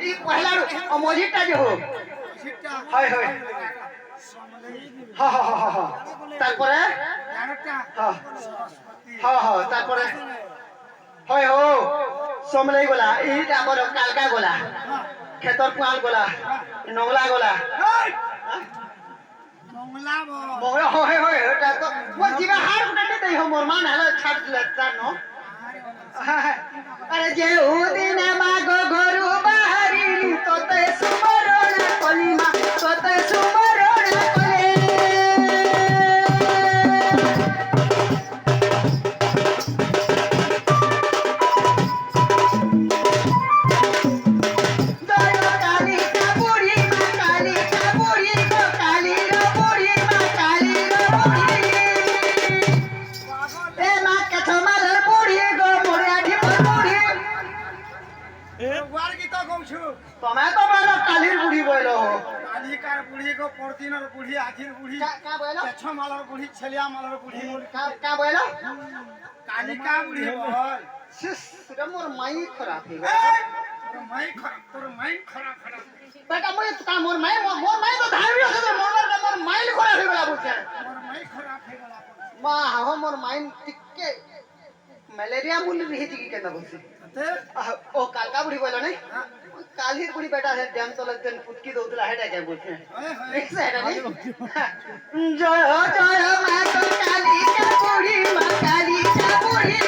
এই পহলা মজিদটা যে হোক হয় হয় তারপরে তারপরে হয় হো সমলাই গলা এই আমার কালকা গলা ক্ষেতর পুয়াল গলা নংলা গলা মংলা হয় হয় এটা তো জিবা হার উঠাতে দেই মোর মান হলো ছাড় দিলে জানো আরে যে উদিন মাগো গরু বাহারিলি তোতে সুমরণ কলিমা তোতে সুমরণ কলে তুমি তো বলো কালির বুড়ি বলো কালিকার বুড়ি গো পরদিনের বুড়ি আখির বুড়ি কা বলো মালার বুড়ি ছেলিয়া মালার বুড়ি কা বলো কালিকা বুড়ি বল সেটা মোর মাই খারাপ হয়ে গেল তোর মাই খারাপ বেটা মোর মাই তো ধারবি আছে তো মোর মাই খারাপ হয়ে গেল বলছে তোর মাই খারাপ হয়ে গেল মা হাও মোর মাই টিকে ম্যালেরিয়া মুলি রহিছি কি কেন বলছি ও কালকা বুড়ি বলো না কালির বুড়ি বেটা है ড্যাম তলে দেন ফুটকি দউতলা হেডা কে বলছে দেখছ এটা নি জয় জয় মা তো কালিকা বুড়ি মা কালিকা বুড়ি